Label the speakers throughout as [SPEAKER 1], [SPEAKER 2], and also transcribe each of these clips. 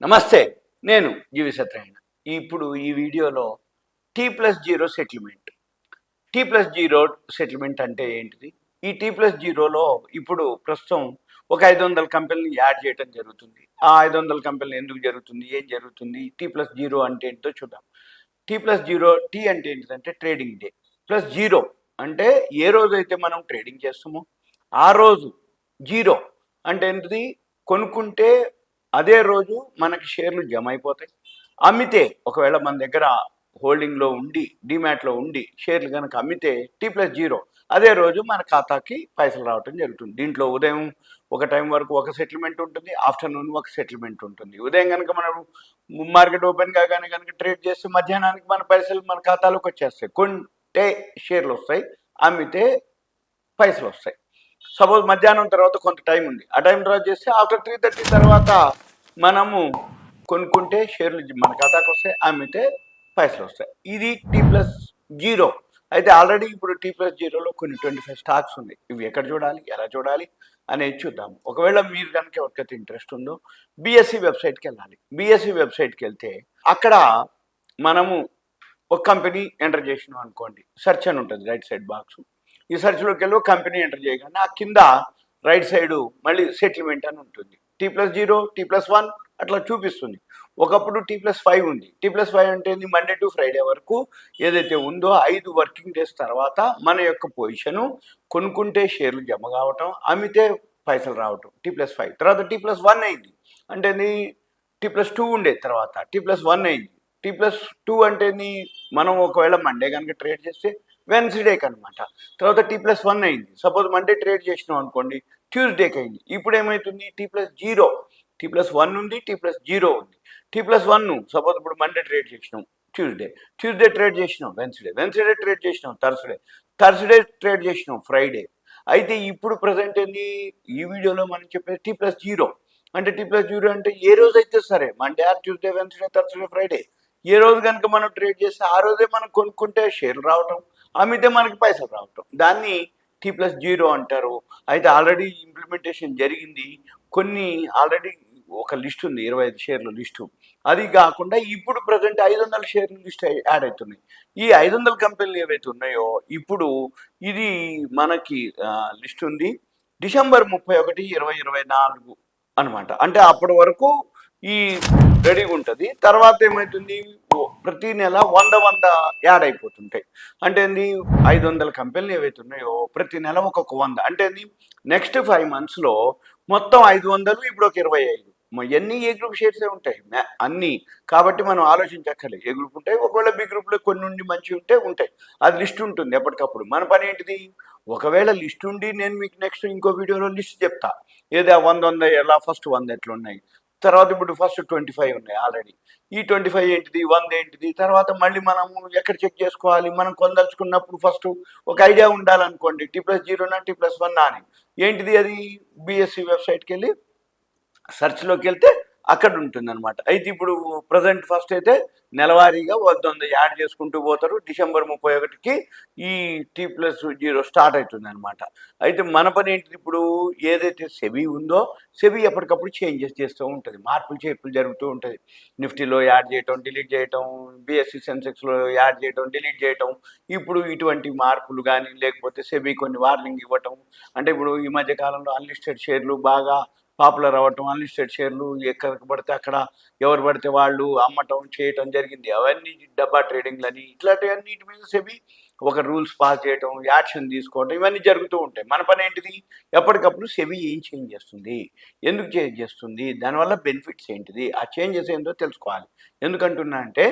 [SPEAKER 1] నమస్తే. నేను జీవి సత్యనారాయణ. ఇప్పుడు ఈ వీడియోలో T+0 సెటిల్మెంట్. T+0 సెటిల్మెంట్ అంటే ఏంటిది? ఈ T+0లో ఇప్పుడు ప్రస్తుతం ఒక 500 కంపెనీలు యాడ్ చేయడం జరుగుతుంది. ఆ 500 కంపెనీలు ఎందుకు జరుగుతుంది? ఏం జరుగుతుంది? T+0 అంటే ఏంటో చూద్దాం. T+0 టీ అంటే ఏంటిదంటే ట్రేడింగ్ డే. +0 అంటే ఏ రోజైతే మనం ట్రేడింగ్ చేస్తామో ఆ రోజు. జీరో అంటే ఏంటిది? కొనుక్కుంటే అదే రోజు మనకి షేర్లు జమ అయిపోతాయి. అమ్మితే ఒకవేళ మన దగ్గర హోల్డింగ్లో ఉండి డిమాట్లో ఉండి షేర్లు కనుక అమ్మితే T+0 అదే రోజు మన ఖాతాకి పైసలు రావటం జరుగుతుంది. దీంట్లో ఉదయం ఒక టైం వరకు ఒక సెటిల్మెంట్ ఉంటుంది, ఆఫ్టర్నూన్ ఒక సెటిల్మెంట్ ఉంటుంది. ఉదయం కనుక మనం మార్కెట్ ఓపెన్ కాగానే కనుక ట్రేడ్ చేస్తే మధ్యాహ్నానికి మన పైసలు మన ఖాతాలోకి వచ్చేస్తాయి. కొంటే షేర్లు వస్తాయి, అమ్మితే పైసలు వస్తాయి. సపోజ్ మధ్యాహ్నం తర్వాత కొంత టైం ఉంది, ఆ టైం డ్రా చేస్తే ఆఫ్టర్ 3:30 తర్వాత మనము కొనుక్కుంటే షేర్లు మన ఖాతాకు వస్తాయి, అమ్మితే పైసలు వస్తాయి. ఇది T+0. అయితే ఆల్రెడీ ఇప్పుడు T+0లో కొన్ని 25 స్టాక్స్ ఉన్నాయి. ఇవి ఎక్కడ చూడాలి, ఎలా చూడాలి అనేది చూద్దాం. ఒకవేళ మీరు కనుక ఎవరికైతే ఇంట్రెస్ట్ ఉందో BSE వెబ్సైట్కి వెళ్ళాలి. BSE వెబ్సైట్కి వెళ్తే అక్కడ మనము ఒక కంపెనీ ఎంటర్ చేసినాం అనుకోండి, సెర్చ్ అని ఉంటుంది రైట్ సైడ్ బాక్స్. ఈ సెర్చ్లోకి వెళ్ళి కంపెనీ ఎంటర్ చేయగానే ఆ కింద రైట్ సైడు మళ్ళీ సెటిల్మెంట్ అని ఉంటుంది. T+0, T+1 అట్లా చూపిస్తుంది. ఒకప్పుడు T+5 ఉంది. T+5 అంటే మండే టు ఫ్రైడే వరకు ఏదైతే ఉందో 5 వర్కింగ్ డేస్ తర్వాత మన యొక్క పొజిషను కొనుక్కుంటే షేర్లు జమ కావటం, అమ్మితే పైసలు రావటం T+5. తర్వాత T+1 అయింది అంటే T+2 ఉండేది, తర్వాత T+1 అయింది. T+2 అంటే మనం ఒకవేళ మండే కనుక ట్రేడ్ చేస్తే వెన్స్డేకి అనమాట. తర్వాత T+1 అయింది. సపోజ్ మండే ట్రేడ్ చేసినాం అనుకోండి, ట్యూస్డేకి అయింది. ఇప్పుడు ఏమవుతుంది? T+0. T+1 ఉంది, T+0 ఉంది. T+1 సపోజ్ ఇప్పుడు మండే ట్రేడ్ చేసినాం ట్యూస్డే ట్రేడ్ చేసినాం వెన్స్డే ట్రేడ్ చేసినాం థర్స్డే ట్రేడ్ చేసినాం ఫ్రైడే. అయితే ఇప్పుడు ప్రజెంట్ ఏంది ఈ వీడియోలో మనం చెప్పేది T+0 అంటే T+0 అంటే ఏ రోజు అయితే సరే, Monday or Tuesday Wednesday Thursday Friday, ఏ రోజు కనుక మనం ట్రేడ్ చేస్తే ఆ రోజే మనం కొనుక్కుంటే షేర్లు రావటం, అమ్మితే మనకి పైసలు రావటం, దాన్ని T+0 అంటారు. అయితే ఆల్రెడీ ఇంప్లిమెంటేషన్ జరిగింది. కొన్ని ఆల్రెడీ ఒక లిస్ట్ ఉంది, 25 షేర్ల లిస్టు. అది కాకుండా ఇప్పుడు ప్రజెంట్ 500 షేర్ల లిస్ట్ యాడ్ అవుతున్నాయి. ఈ 500 కంపెనీలు ఏవైతే ఉన్నాయో ఇప్పుడు ఇది మనకి లిస్ట్ ఉంది డిసెంబర్ 31, 2024 అనమాట. అంటే అప్పటి వరకు ఈ రెడీగా ఉంటుంది. తర్వాత ఏమవుతుంది, ప్రతి నెల 100 యాడ్ అయిపోతుంటాయి. అంటే 500 కంపెనీలు ఏవైతే ఉన్నాయో ప్రతి నెల ఒక్కొక్క 100 అంటే నెక్స్ట్ 5 monthsలో మొత్తం 500, ఇప్పుడు ఒక 25. ఎన్ని ఏ గ్రూప్ షేర్సే ఉంటాయి అన్నీ. కాబట్టి మనం ఆలోచించక్కర్లేదు, ఏ గ్రూప్ ఉంటాయి. ఒకవేళ బి గ్రూప్లో కొన్ని ఉండి మంచిగా ఉంటే ఉంటాయి, అది లిస్ట్ ఉంటుంది ఎప్పటికప్పుడు. మన పని ఏంటిది, ఒకవేళ లిస్ట్ ఉండి నేను మీకు నెక్స్ట్ ఇంకో వీడియోలో లిస్ట్ చెప్తా, ఏదో 100 ఎలా ఫస్ట్ 100 ఎట్లున్నాయి, తర్వాత ఇప్పుడు ఫస్ట్ 25 ఉన్నాయి ఆల్రెడీ. ఈ 25 ఏంటిది, 100 ఏంటిది, తర్వాత మళ్ళీ మనము ఎక్కడ చెక్ చేసుకోవాలి, మనం కొనదలుచుకున్నప్పుడు ఫస్ట్ ఒక ఐడియా ఉండాలనుకోండి, T+0 T+1 అని. ఏంటిది అది? BSE వెబ్సైట్కి వెళ్ళి సెర్చ్లోకి వెళ్తే అక్కడ ఉంటుంది అనమాట. అయితే ఇప్పుడు ప్రజెంట్ ఫస్ట్ అయితే నెలవారీగా 100 యాడ్ చేసుకుంటూ పోతారు. డిసెంబర్ 31కి ఈ T+0 స్టార్ట్ అవుతుంది అనమాట. అయితే మన పని ఏంటిది, ఇప్పుడు ఏదైతే సెబీ ఉందో సెబీ ఎప్పటికప్పుడు చేంజెస్ చేస్తూ ఉంటుంది, మార్పులు చేర్పులు జరుగుతూ ఉంటుంది. నిఫ్టీలో యాడ్ చేయటం, డిలీట్ చేయటం, BSE సెన్సెక్స్లో యాడ్ చేయటం, డిలీట్ చేయటం. ఇప్పుడు ఇటువంటి మార్పులు కానీ లేకపోతే సెబీ కొన్ని వార్నింగ్ ఇవ్వటం, అంటే ఇప్పుడు ఈ మధ్య కాలంలో అన్లిస్టెడ్ షేర్లు బాగా పాపులర్ అవ్వటం, అన్లిస్టెడ్ షేర్లు ఎక్కడికి పడితే అక్కడ ఎవరు పడితే వాళ్ళు అమ్మటం చేయటం జరిగింది. అవన్నీ డబ్బా ట్రేడింగ్లని ఇట్లాంటివన్నిటి మీద సెబీ ఒక రూల్స్ పాస్ చేయటం, యాక్షన్ తీసుకోవటం, ఇవన్నీ జరుగుతూ ఉంటాయి. మన పని ఏంటిది, ఎప్పటికప్పుడు సెబీ ఏం చేంజ్ చేస్తుంది, ఎందుకు చేంజ్ చేస్తుంది, దానివల్ల బెనిఫిట్స్ ఏంటిది, ఆ చేంజెస్ ఏంటో తెలుసుకోవాలి. ఎందుకంటున్నా అంటే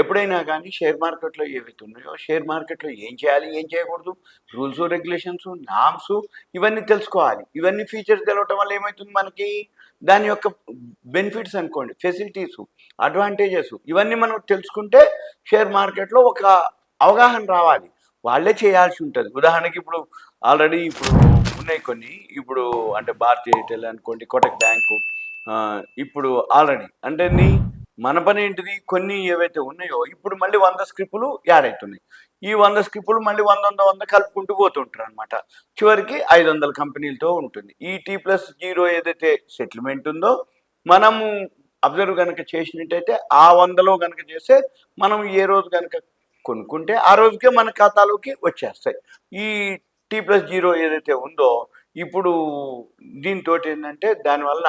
[SPEAKER 1] ఎప్పుడైనా కానీ షేర్ మార్కెట్లో ఏవైతే ఉన్నాయో షేర్ మార్కెట్లో ఏం చేయాలి, ఏం చేయకూడదు, రూల్స్, రెగ్యులేషన్స్, నామ్స్, ఇవన్నీ తెలుసుకోవాలి. ఇవన్నీ ఫీచర్స్ తెలవటం వల్ల ఏమవుతుంది, మనకి దాని యొక్క బెనిఫిట్స్ అనుకోండి, ఫెసిలిటీస్, అడ్వాంటేజెస్, ఇవన్నీ మనం తెలుసుకుంటే షేర్ మార్కెట్లో ఒక అవగాహన రావాలి. వాళ్ళే చేయాల్సి ఉంటుంది. ఉదాహరణకి ఇప్పుడు ఆల్రెడీ ఇప్పుడు ఉన్నాయి కొన్ని, ఇప్పుడు అంటే భారతీయ ఎయిర్టెల్ అనుకోండి, కోటక్ బ్యాంకు, ఇప్పుడు ఆల్రెడీ అంటే మన పని ఏంటిది, కొన్ని ఏవైతే ఉన్నాయో ఇప్పుడు మళ్ళీ 100 స్క్రిప్టులు యాడ్ అవుతున్నాయి. ఈ 100 స్క్రిప్టులు మళ్ళీ 100 కలుపుకుంటూ పోతుంటారు అనమాట. చివరికి 500 కంపెనీలతో ఉంటుంది. ఈ T+0 ఏదైతే సెటిల్మెంట్ ఉందో మనము అబ్జర్వ్ కనుక చేసినట్టయితే ఆ 100లో కనుక చేస్తే మనం ఏ రోజు కనుక కొనుక్కుంటే ఆ రోజుకే మన ఖాతాలోకి వచ్చేస్తాయి. ఈ T+0 ఏదైతే ఉందో ఇప్పుడు దీంతో ఏంటంటే దానివల్ల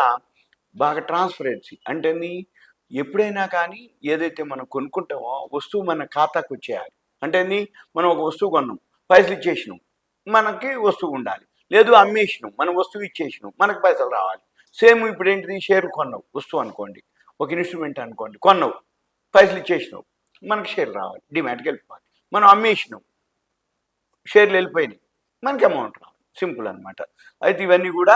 [SPEAKER 1] బాగా ట్రాన్స్పరెన్సీ అంటే ఎప్పుడైనా కానీ ఏదైతే మనం కొనుక్కుంటామో వస్తువు మన ఖాతాకు వచ్చేయాలి. అంటే మనం ఒక వస్తువు కొన్నాం, పైసలు ఇచ్చేసినాం, మనకి వస్తువు ఉండాలి. లేదు అమ్మేసినాం, మనం వస్తువు ఇచ్చేసినాం, మనకు పైసలు రావాలి. సేమ్ ఇప్పుడు ఏంటిది, షేర్ కొన్నావు, వస్తువు అనుకోండి, ఒక ఇన్స్ట్రుమెంట్ అనుకోండి, కొన్నావు, పైసలు ఇచ్చేసినావు, మనకి షేర్ రావాలి, డిమాట్కి వెళ్ళిపోవాలి. మనం అమ్మేసినాం, షేర్లు వెళ్ళిపోయినాయి, మనకి అమౌంట్ రావాలి. సింపుల్ అనమాట. అయితే ఇవన్నీ కూడా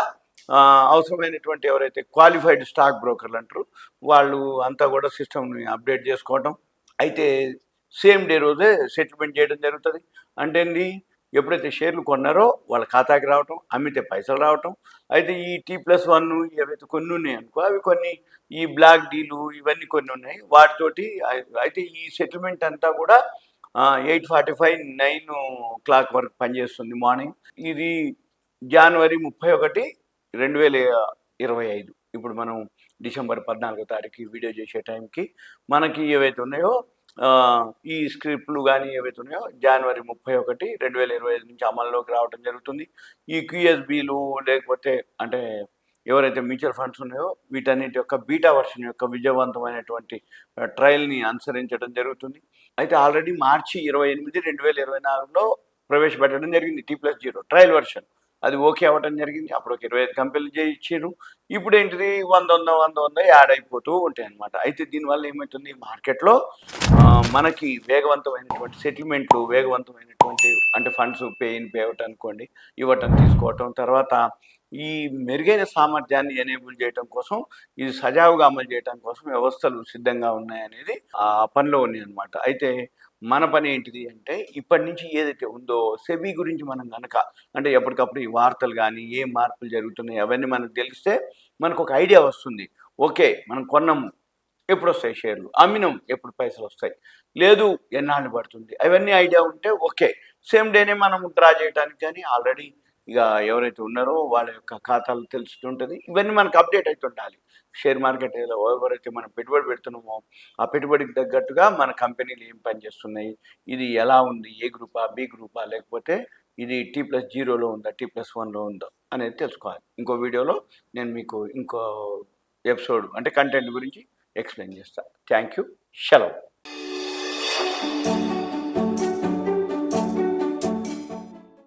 [SPEAKER 1] అవసరమైనటువంటి ఎవరైతే క్వాలిఫైడ్ స్టాక్ బ్రోకర్లు అంటారు వాళ్ళు అంతా కూడా సిస్టమ్ని అప్డేట్ చేసుకోవటం. అయితే సేమ్ డే రోజే సెటిల్మెంట్ చేయడం జరుగుతుంది. అంటే ఎప్పుడైతే షేర్లు కొన్నారో వాళ్ళ ఖాతాకి రావటం, అమ్మితే పైసలు రావటం. అయితే ఈ T+1 ఏవైతే కొన్ని ఉన్నాయి అనుకో, అవి కొన్ని ఈ బ్లాక్ డీలు ఇవన్నీ కొన్ని ఉన్నాయి వాటితోటి. అయితే ఈ సెటిల్మెంట్ అంతా కూడా 8:45 9 వరకు పనిచేస్తుంది మార్నింగ్. ఇది జనవరి 31, 2025. ఇప్పుడు మనం డిసెంబర్ 14వ తారీఖు వీడియో చేసే టైంకి మనకి ఏవైతే ఉన్నాయో ఈ స్క్రిప్ట్లు కానీ ఏవైతే ఉన్నాయో జనవరి 31, 2025 నుంచి అమల్లోకి రావడం జరుగుతుంది. ఈ QSBలు లేకపోతే అంటే ఎవరైతే మ్యూచువల్ ఫండ్స్ ఉన్నాయో వీటన్నిటి యొక్క బీటా వర్షన్ యొక్క విజయవంతమైనటువంటి ట్రయల్ని అనుసరించడం జరుగుతుంది. అయితే ఆల్రెడీ మార్చి 28, 2024లో ప్రవేశపెట్టడం జరిగింది T+0 ట్రయల్ వర్షన్. అది ఓకే అవ్వడం జరిగింది. అప్పుడు ఒక 25 కంపెనీలు ఇచ్చారు. ఇప్పుడు ఏంటిది 100 యాడ్ అయిపోతూ ఉంటాయి అనమాట. అయితే దీనివల్ల ఏమవుతుంది, మార్కెట్లో మనకి వేగవంతమైనటువంటి సెటిల్మెంట్లు, వేగవంతమైనటువంటి అంటే funds pay in pay out అనుకోండి, ఇవ్వటం తీసుకోవటం, తర్వాత ఈ మెరుగైన సామర్థ్యాన్ని ఎనేబుల్ చేయడం కోసం, ఇది సజావుగా అమలు చేయడం కోసం వ్యవస్థలు సిద్ధంగా ఉన్నాయనేది ఆ పనిలో ఉన్నాయి అనమాట. అయితే మన పని ఏంటిది అంటే ఇప్పటి నుంచి ఏదైతే ఉందో సెబీ గురించి మనం కనుక అంటే ఎప్పటికప్పుడు ఈ వార్తలు కానీ ఏ మార్పులు జరుగుతున్నాయి అవన్నీ మనకు తెలిస్తే మనకు ఒక ఐడియా వస్తుంది. ఓకే, మనం కొన్నాము, ఎప్పుడు వస్తాయి షేర్లు, అమ్మినాం, ఎప్పుడు పైసలు వస్తాయి, లేదు ఎన్నాళ్ళు పడుతుంది, అవన్నీ ఐడియా ఉంటే ఓకే, సేమ్ డేనే మనం డ్రా చేయడానికి కానీ ఆల్రెడీ ఇక ఎవరైతే ఉన్నారో వాళ్ళ యొక్క ఖాతాలు తెలుస్తుంటుంది. ఇవన్నీ మనకు అప్డేట్ అవుతుండాలి. షేర్ మార్కెట్ ఎవరైతే మనం పెట్టుబడి పెడుతున్నామో ఆ పెట్టుబడికి తగ్గట్టుగా మన కంపెనీలు ఏం పని చేస్తున్నాయి, ఇది ఎలా ఉంది, ఏ గ్రూపా, బి గ్రూపా, లేకపోతే ఇది T+0లో ఉందా, T+1లో ఉందా అనేది తెలుసుకోవాలి. ఇంకో వీడియోలో నేను మీకు ఇంకో ఎపిసోడ్ అంటే కంటెంట్ గురించి ఎక్స్ప్లెయిన్ చేస్తాను. Thank you. సెలవు.